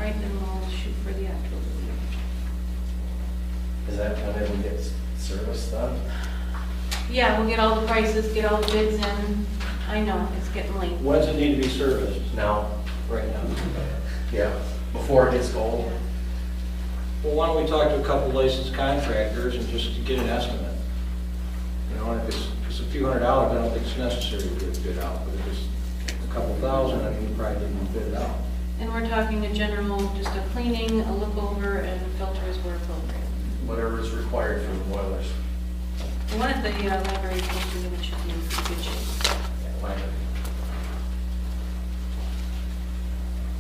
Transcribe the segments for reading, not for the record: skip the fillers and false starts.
right, then we'll shoot for the October meeting. Is that when we get service done? Yeah, we'll get all the prices, get all the bids in. I know, it's getting late. When does it need to be serviced? Now, Right now. yeah, before it gets cold. Well, why don't we talk to a couple licensed contractors and just to get an estimate? You know, and if it's a few $100, I don't think it's necessary to get it bid out, but if it's a couple thousand, I think we probably need to bid it out. And we're talking a general, just a cleaning, a look over, and filters were appropriate. Whatever is required for the boilers. The one at the library building, it should be in pretty good shape. Yeah, like-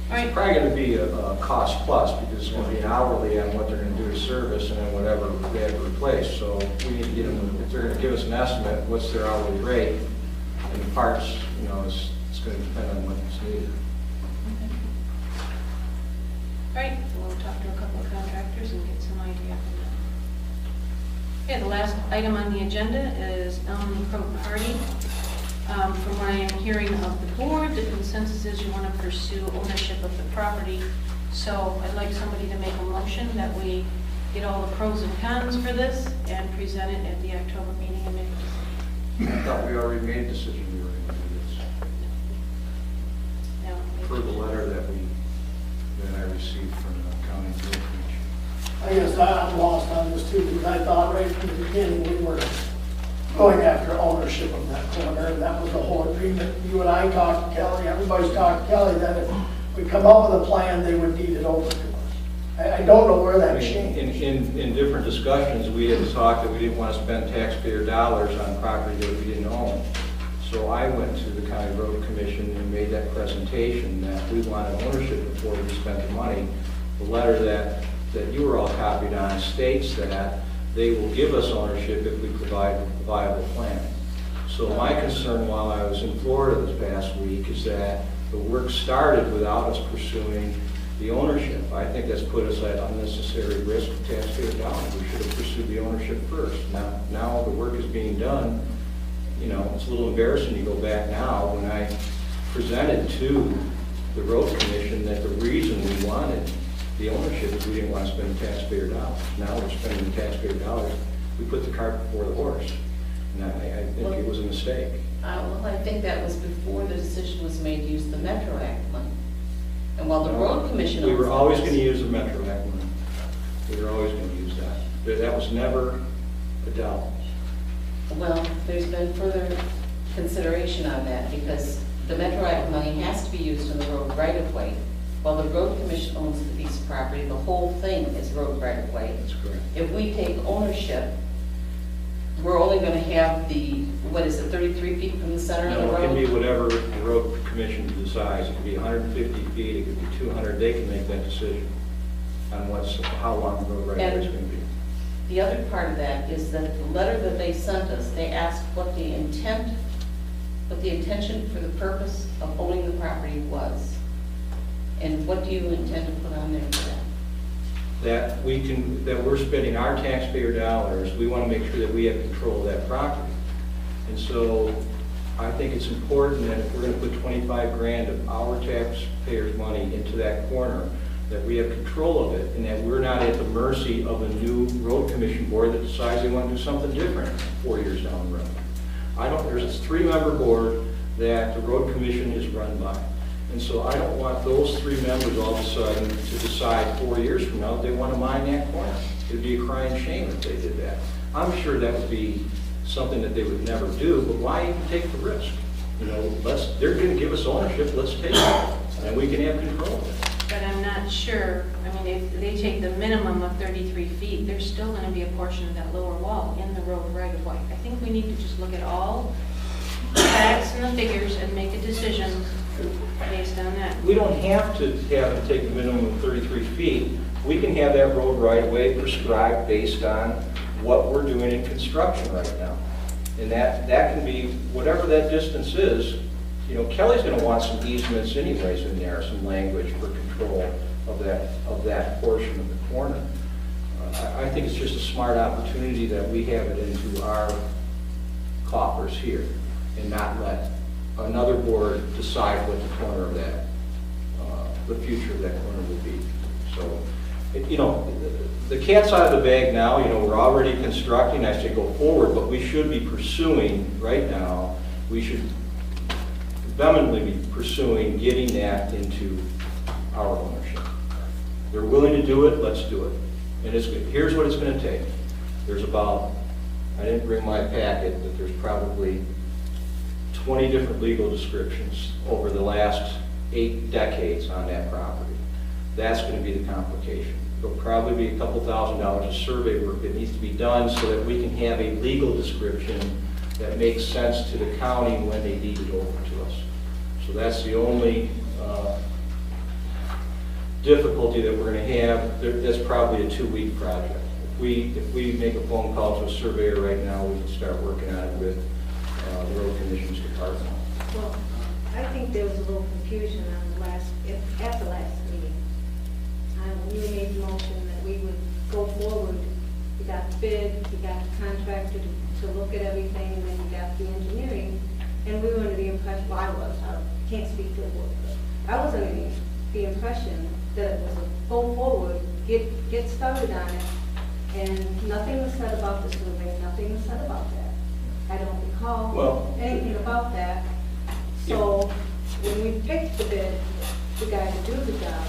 All right. It's probably going to be a cost plus, because it's going to be an hourly on what they're going to do to service and then whatever they have to replace. So we need to get them, if they're going to give us an estimate, what's their hourly rate? And the parts, you know, it's going to depend on what's needed. All right, we'll talk to a couple of contractors and get some idea from them. Okay, the last item on the agenda is Elm Crow Party. From what I am hearing of the board, the consensus is you want to pursue ownership of the property. So I'd like somebody to make a motion that we get all the pros and cons for this and present it at the October meeting and make a decision. I thought we already made a decision we were going to do this. Now, Per the letter that I received from the county road commission. I guess I'm lost on this too, because I thought right from the beginning we were going after ownership of that corner, and that was the whole agreement. You and I talked to Kelly, everybody's talked to Kelly, that if we come up with a plan, they would deed it over to us. I don't know where that changed. In different discussions, we had talked that we didn't want to spend taxpayer dollars on property that we didn't own. So I went to the county road commission and made that presentation that we wanted ownership before we spent the money. The letter that you were all copied on states that they will give us ownership if we provide a viable plan. So my concern while I was in Florida this past week is that the work started without us pursuing the ownership. I think that's put us at unnecessary risk of taxpayer dollars. We should have pursued the ownership first. Now the work is being done. You know, it's a little embarrassing to go back now when I presented to the road commission that the reason we wanted the ownership is we didn't want to spend taxpayer dollars. Now we're spending taxpayer dollars. We put the cart before the horse. And I think it was a mistake. Well, I think that was before the decision was made to use the Metro Act money. And while the road commission... We were owns always that, going to use the Metro Act money. We were always going to use that. That was never a doubt. Well, there's been further consideration on that because the Metro Act money has to be used in the road right-of-way. While the road commission owns the piece of property, the whole thing is road right-of-way. That's correct. If we take ownership, we're only going to have the, 33 feet from the center of the No, it can be road? whatever the road commission decides. It could be 150 feet, it could be 200. They can make that decision on how long the road right-of-way is going to be. The other part of that is that the letter that they sent us, they asked what the intention for the purpose of owning the property was. And what do you intend to put on there for that? That we're spending our taxpayer dollars, we want to make sure that we have control of that property. And so I think it's important that if we're going to put 25 grand of our taxpayers' money into that corner, that we have control of it and that we're not at the mercy of a new road commission board that decides they want to do something different 4 years down the road. There's a 3-member board that the road commission is run by. And so I don't want those 3 members all of a sudden to decide 4 years from now that they want to mine that corner. It'd be a crying shame if they did that. I'm sure that would be something that they would never do, but why even take the risk? You know, they're going to give us ownership, let's take it, and we can have control of it. But I'm not sure, I mean, if they take the minimum of 33 feet, there's still going to be a portion of that lower wall in the road right-of-way. I think we need to just look at all the facts and the figures and make a decision based on that. We don't have to have it take a minimum of 33 feet. We can have that road right-of-way prescribed based on what we're doing in construction right now. And that can be, whatever that distance is, you know, Kelly's going to want some easements anyways in there, some language for control of that portion of the corner. I think it's just a smart opportunity that we have it into our coffers here and not let another board decide what the corner of that the future of that corner will be. So, the cat's out of the bag now. We're already constructing. I say go forward, but we should be pursuing right now. We should vehemently be pursuing getting that into our ownership. They're willing to do it. Let's do it. And here's what it's going to take. There's about, I didn't bring my packet, but there's probably 20 different legal descriptions over the last 8 decades on that property. That's going to be the complication. It'll probably be a couple $1,000s of survey work that needs to be done so that we can have a legal description that makes sense to the county when they deed it over to us. So that's the only difficulty that we're going to have. That's probably a 2-week project. If we make a phone call to a surveyor right now, we can start working on it with the Road Commission's department. Well, I think there was a little confusion on at the last meeting. We made the motion that we would go forward. We got the bid, we got the contractor to look at everything, and then we got the engineering. And we were under the impression, well, I can't speak to the board, but I was under the impression that it was a go forward, get started on it, and nothing was said about the survey, nothing was said about that. I don't recall anything about that. So when we picked the bid, the guy to do the job,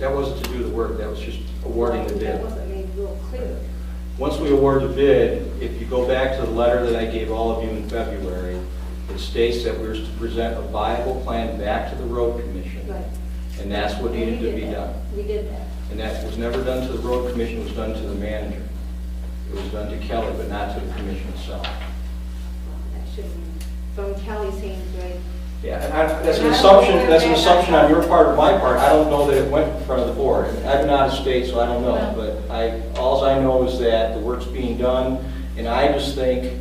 That wasn't to do the work, that was just awarding the bid. that wasn't made real clear. Once we award the bid, if you go back to the letter that I gave all of you in February, it states that we're to present a viable plan back to the Road Commission. Right. And that's what needed to be done. We did that. And that was never done to the Road Commission, it was done to the manager. It was done to Kelly, but not to the commission itself. That should be, from Kelly's hands, right? Yeah, and that's an assumption on your part or my part. I don't know that it went in front of the board. I've been out of state, so I don't know. But all I know is that the work's being done, and I just think,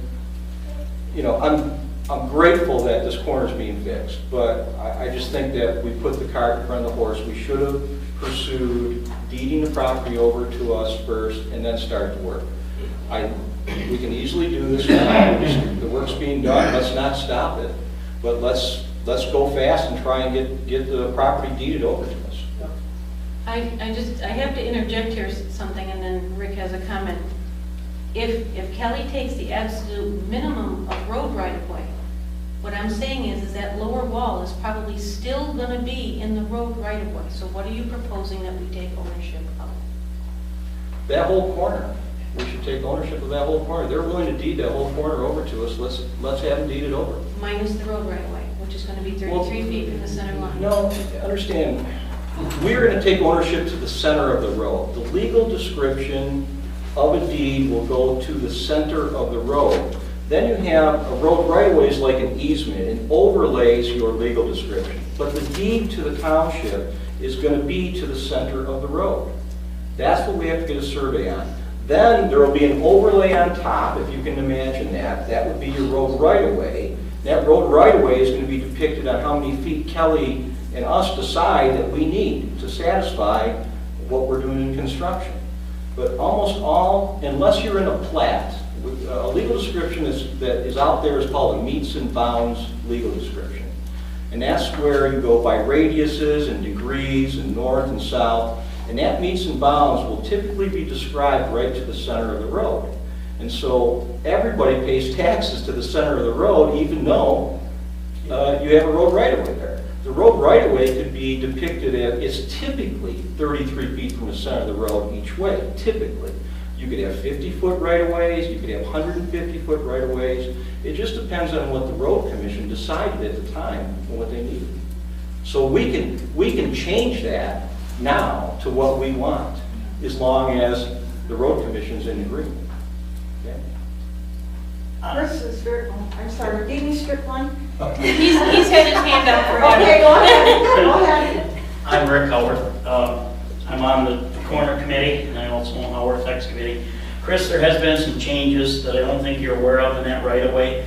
I'm grateful that this corner's being fixed, but I just think that we put the cart in front of the horse. We should have pursued deeding the property over to us first and then start the work. We can easily do this now. The work's being done. Let's not stop it, but let's go fast and try and get the property deeded over to us. I have to interject here something, and then Rick has a comment. If Kelly takes the absolute minimum of road right-of-way, what I'm saying is that lower wall is probably still going to be in the road right-of-way. So what are you proposing that we take ownership of? That whole corner. We should take ownership of that whole corner. They're willing to deed that whole corner over to us. Let's have them deed it over. Minus the road right-of-way, which is going to be 33 feet from the center line. No, understand. We're going to take ownership to the center of the road. The legal description of a deed will go to the center of the road. Then you have a road right-of-way is like an easement. It overlays your legal description. But the deed to the township is going to be to the center of the road. That's what we have to get a survey on. Then there will be an overlay on top, if you can imagine that. That would be your road right-of-way. That road right-of-way is going to be depicted on how many feet Kelly and us decide that we need to satisfy what we're doing in construction. But almost all, unless you're in a plat, a legal description that is out there is called a meets and bounds legal description. And that's where you go by radiuses and degrees and north and south. And that meets and bounds will typically be described right to the center of the road. And so everybody pays taxes to the center of the road, even though you have a road right-of-way there. The road right-of-way could be depicted as, it's typically 33 feet from the center of the road each way, typically. You could have 50-foot right-of-ways, you could have 150-foot right-of-ways. It just depends on what the road commission decided at the time and what they needed. So we can change that now to what we want, as long as the road commission's in agreement. Okay? This is Rick, I'm sorry, gave me script one? He's had his hand up for Okay, go ahead, go ahead. I'm Rick Howarth. I'm on the corner committee, and I also on the Howarth excavating. Chris, there has been some changes that I don't think you're aware of in that right of way.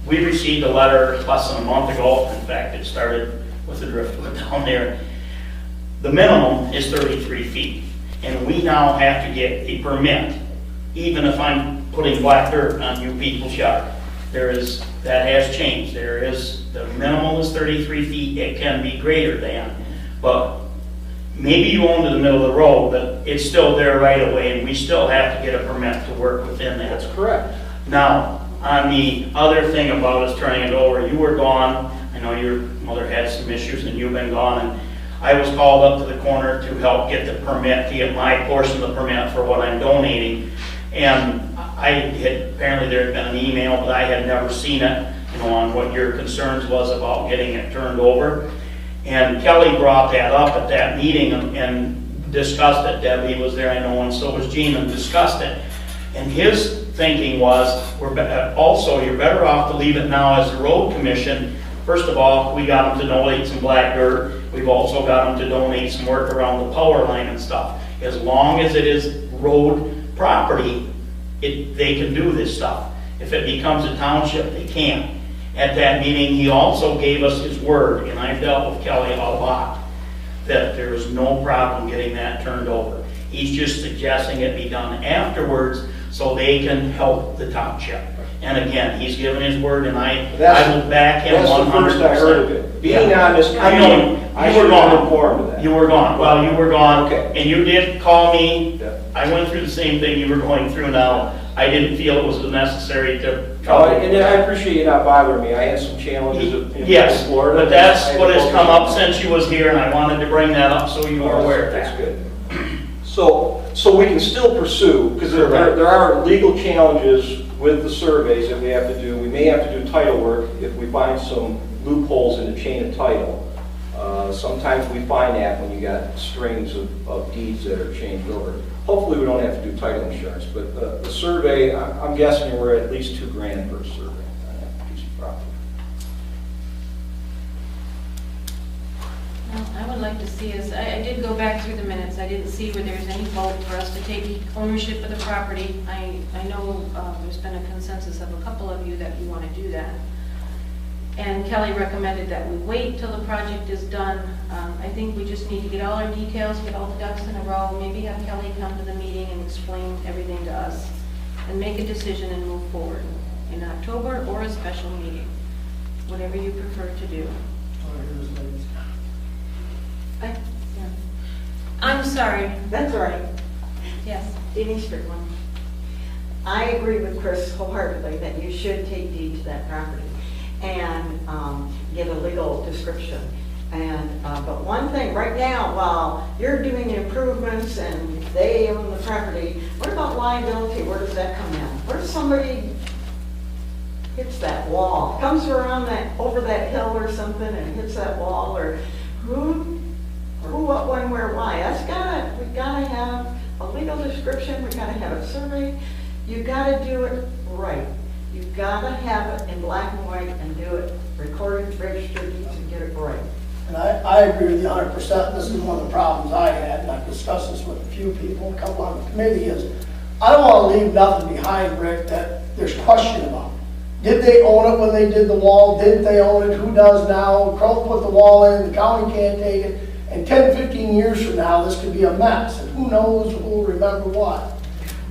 We received a letter less than a month ago. In fact, it started with the driftwood down there. The minimum is 33 feet, and we now have to get a permit, even if I'm putting black dirt on you people's yard. that has changed. The minimum is 33 feet, it can be greater than, but maybe you own to the middle of the road, but it's still there right away, and we still have to get a permit to work within that. That's correct. Now, on the other thing about us turning it over, you were gone, I know your mother had some issues and you've been gone, and I was called up to the corner to help get the permit, to get my portion of the permit for what I'm donating. And apparently there had been an email, but I had never seen it, on what your concerns was about getting it turned over. And Kelly brought that up at that meeting and discussed it. Debbie was there, I know, and so was Gene, and discussed it. And his thinking was, you're better off to leave it now as the road commission. First of all, we got them to donate some black dirt. We've also got them to donate some work around the power line and stuff. As long as it is road property, they can do this stuff. If it becomes a township, they can't. At that meeting, he also gave us his word, and I've dealt with Kelly a lot, that there is no problem getting that turned over. He's just suggesting it be done afterwards so they can help the township. And again, he's given his word, and I will back him 100%. That's the first I heard of it. Being on this I know, committee, I you were should have been gone. informed of that. You were gone. Well, you were gone, Okay. and you did call me. Yeah. I went through the same thing you were going through now. I didn't feel it was necessary to Oh, trouble. and I appreciate you not bothering me. I had some challenges in Yes, Florida. but that's what has come up since. since you was here, and I wanted to bring that up so you were aware of That's that. good. So we can still pursue, because Correct. there are legal challenges with the surveys that we have to do. We may have to do title work if we find some loopholes in the chain of title. Sometimes we find that when you got strings of deeds that are changed over. Hopefully we don't have to do title insurance, but the survey, I'm guessing we're at least $2,000 per survey on that piece of property. Well, I would like to see us, I did go back through the minutes, I didn't see where there's any vote for us to take ownership of the property. I know there's been a consensus of a couple of you that you want to do that. And Kelly recommended that we wait till the project is done. I think we just need to get all our details, get all the ducks in a row, maybe have Kelly come to the meeting and explain everything to us, and make a decision and move forward in October or a special meeting, whatever you prefer to do. I'm sorry. That's all right. Yes. Denise Strickland. I agree with Chris wholeheartedly that you should take deed to that property and get a legal description. And but one thing, right now, while you're doing the improvements and they own the property, what about liability? Where does that come in? What if somebody hits that wall, comes around over that hill or something and hits that wall, or who, what, when, where, why? We gotta have a legal description. We gotta have a survey. You gotta do it right. You gotta have it in black and white and do it recorded, registered deeds, and get it right. And I agree with you 100%. This is one of the problems I had, and I've discussed this with a few people, a couple on the committee, is I don't want to leave nothing behind, Rick, that there's question about. Did they own it when they did the wall? Didn't they own it? Who does now? Crow put the wall in, the county can't take it. And 10, 15 years from now, this could be a mess, and who knows who will remember what.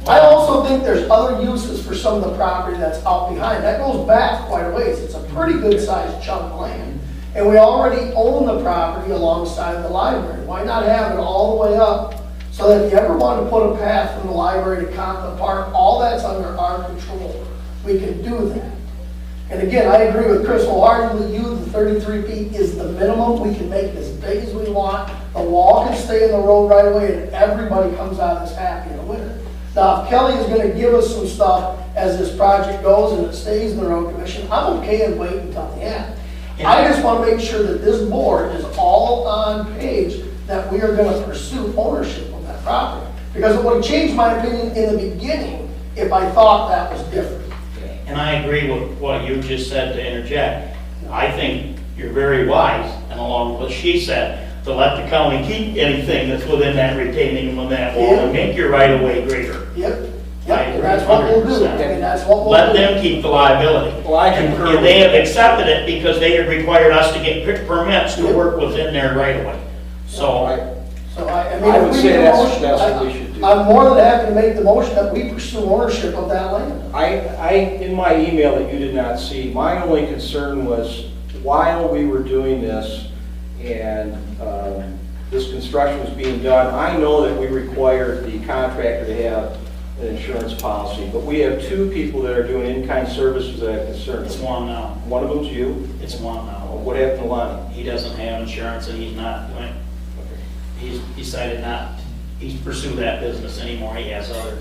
I also think there's other uses for some of the property that's out behind. That goes back quite a ways. It's a pretty good sized chunk of land. And we already own the property alongside the library. Why not have it all the way up so that if you ever want to put a path from the library to Conklin Park, all that's under our control. We can do that. And again, I agree with Chris wholeheartedly. The 33 feet is the minimum. We can make it as big as we want. The wall can stay in the road right away, and everybody comes out as happy in the winter. Now, if Kelly is going to give us some stuff as this project goes and it stays in the road commission, I'm okay with waiting until the end. I just want to make sure that this board is all on page that we are going to pursue ownership of that property. Because it would have changed my opinion in the beginning if I thought that was different. And I agree with what you just said, to interject. I think you're very wise, and along with what she said, to let the county keep anything that's within that retaining on that wall and make your right of way greater. Yep. I agree That's what we'll do. 100%. I mean, that's what we'll Let do. them keep the liability. Well, I concur. And they have accepted it because they have required us to get permits to work within their right of way. So, So I mean, I if would we say get a that's motion, what we should do. I'm more than happy to make the motion that we pursue ownership of that land. in my email that you did not see, my only concern was while we were doing this and this construction was being done, I know that we required the contractor to have an insurance policy, but we have two people that are doing in-kind services that are concerned. It's one now. One of them's you. It's one now. What happened to Lonnie? He doesn't have insurance and he's not, he's decided not to pursue that business anymore. He has other.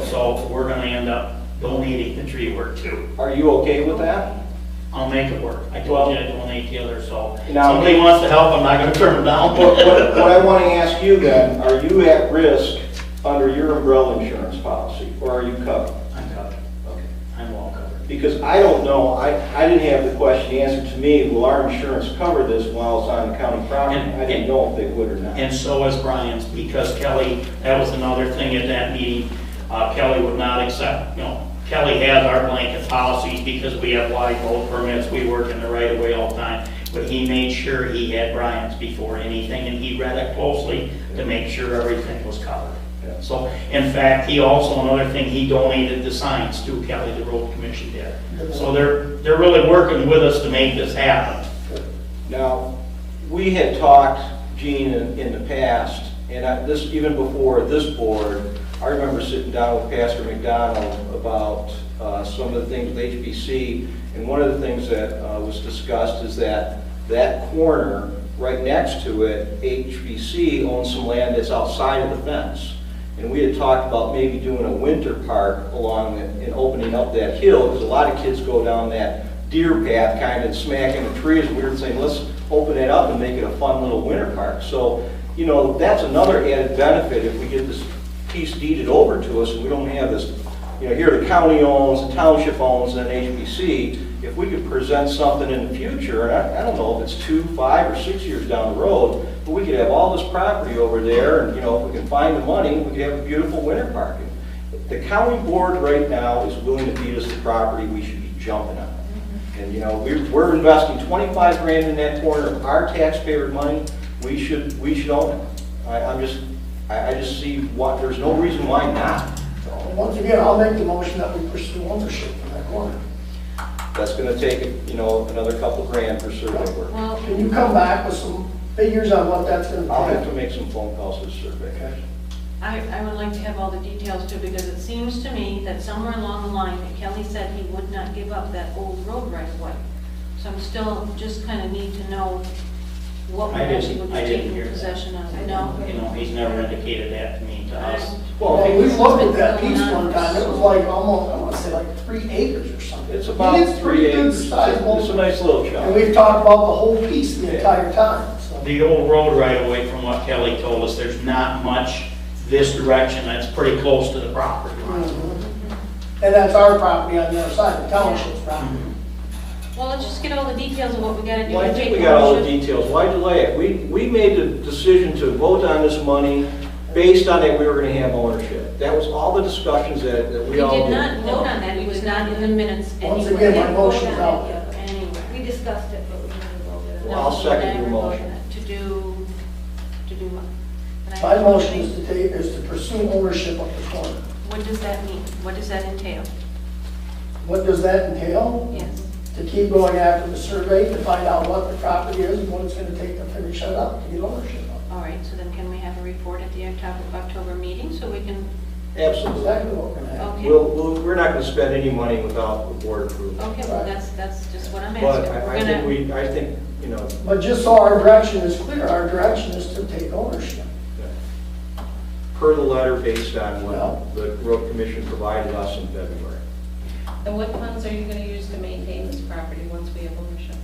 So we're gonna end up donating the tree work too. Are you okay with that? I'll make it work. I told you I'd donate the other, so if Now- somebody wants to help, I'm not gonna turn them down. What I want to ask you then, are you at risk under your umbrella insurance policy, or are you covered? I'm covered. Okay. I'm well covered. Because I don't know, I didn't have the question answered to me, will our insurance cover this while it's on the county property? I didn't know if they would or not. And so is Brian's, because Kelly, that was another thing at that meeting, Kelly would not accept, Kelly has our blanket policies because we have wide load permits, we work in the right of way all the time. But he made sure he had Brian's before anything, and he read it closely to make sure everything was covered. Yeah. So, in fact, he also, another thing, he donated the signs to Kelly, the road commission did. So they're really working with us to make this happen. Now, we had talked, Gene, in the past, and even before this board, I remember sitting down with Pastor McDonald about some of the things with HBC, and one of the things that was discussed is that corner right next to it, HBC owns some land that's outside of the fence. And we had talked about maybe doing a winter park along it and opening up that hill, because a lot of kids go down that deer path kind of smacking the trees, and we were saying, let's open it up and make it a fun little winter park. So, that's another added benefit if we get this piece deeded over to us and we don't have this, here the county owns, the township owns, and then HBC. If we could present something in the future, and I don't know if it's 2, 5, or 6 years down the road, but we could have all this property over there, and if we can find the money, we could have a beautiful winter park. The county board right now is willing to deed us the property, we should be jumping on it. And we're investing 25 grand in that corner of our taxpayer money. We should own it. I just see there's no reason why not. So, once again, I'll make the motion that we pursue ownership of that corner. That's going to take, another couple grand for survey work. Well, Can you come back with some figures on what that's gonna I'll have take? to make some phone calls to the survey. I would like to have all the details too, because it seems to me that somewhere along the line, that Kelly said he would not give up that old road right away. So I'm still, just kind of need to know what we I actually would be didn't taking hear that. possession of. No? He's never indicated that to me, to us. Well, we looked at that piece one time, it was like almost, I want to say like 3 acres or something. It's about And it's 3 pretty good acres. sizable. It's a nice little And chunk. we've talked about the whole piece the entire time, so. The old road right away, from what Kelly told us, there's not much this direction, that's pretty close to the property line. And that's our property on the other side, the township's property. Well, let's just get all the details of what we gotta do. Well, I to think take we got all the ownership. details. Why delay it? We made the decision to vote on this money based on that we were going to have ownership. That was all the discussions that We we all did did. not vote on that, it was not in the minutes Once anyway. again, my motion's out. Anyway. We discussed it, but we never voted on it. Well, I'll second your No, we're motion. voting it. To do what? Can I My have motion something? is to pursue ownership of the corner. What does that mean? What does that entail? What does that entail? Yes. To keep going after the survey, to find out what the property is and what it's gonna take to finish it up, to get ownership of All right, so then can we have a report at the October meeting so we can, it. Absolutely. Exactly what we're gonna have. okay. We're not going to spend any money without the board approval. Okay, well, that's just what I'm But asking. We're I gonna- think But just so our direction is clear, our direction is to take ownership. per the letter based on Well- what the road commission provided us in February. And what funds are you gonna use to maintain this property once we have ownership?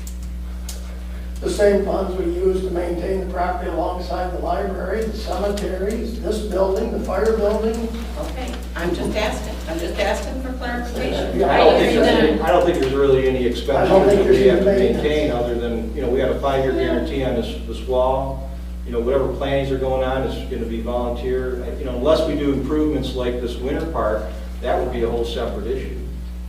The same funds we use to maintain the property alongside the library, the cemeteries, this building, the fire building. Okay, I'm just asking for clarification. Yeah, I don't Are you gonna- I don't think there's really any I don't expenditures think that we there's have to any maintain other than, we got a 5-year guarantee on this wall. Whatever plannings are going on is going to be volunteer. Unless we do improvements like this winter park, that would be a whole separate issue.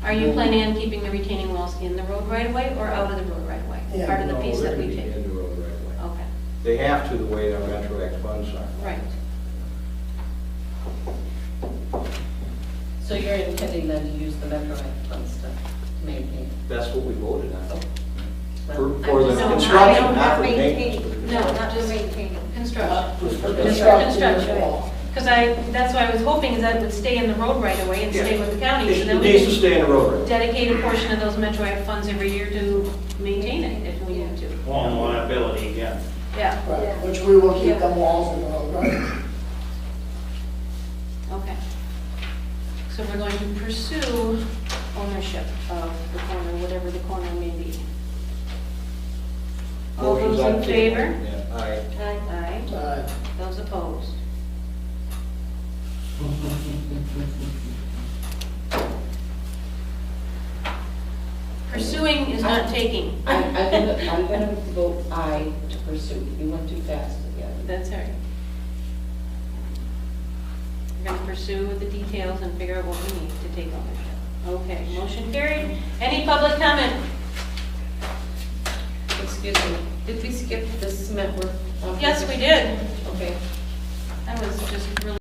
Are you planning on keeping the retaining walls in the road right away or out of the road right away? Yeah. Part of the No, piece they're that we gonna be take? in the road right away. Okay, They have to, the way our Metro Act funds are. right. So you're intending then to use the Metro Act funds to maintain? That's what we voted on. Well, For the No, construction, I not for maintaining. maintenance. No, not just construction. Just for Just for construction. construction. Because that's why I was hoping is that it would stay in the road right away and stay with the county. So It then we needs to can stay in the road. dedicate a portion of those Metro Act funds every year to maintain it if we need to. Well, liability again. Yeah, Right, which we will keep them walls in the road, right? okay. So we're going to pursue ownership of the corner, whatever the corner may be. All Motion's those on in the table. favor? Yeah, aye. Aye. Those opposed? Pursuing is not taking. I'm gonna vote aye to pursue. You went too fast again. That's all right. We're going to pursue the details and figure out what we need to take ownership. Okay, motion carried. Any public comment? Excuse me, did we skip the cement work? Yes, we did. Okay. That was just really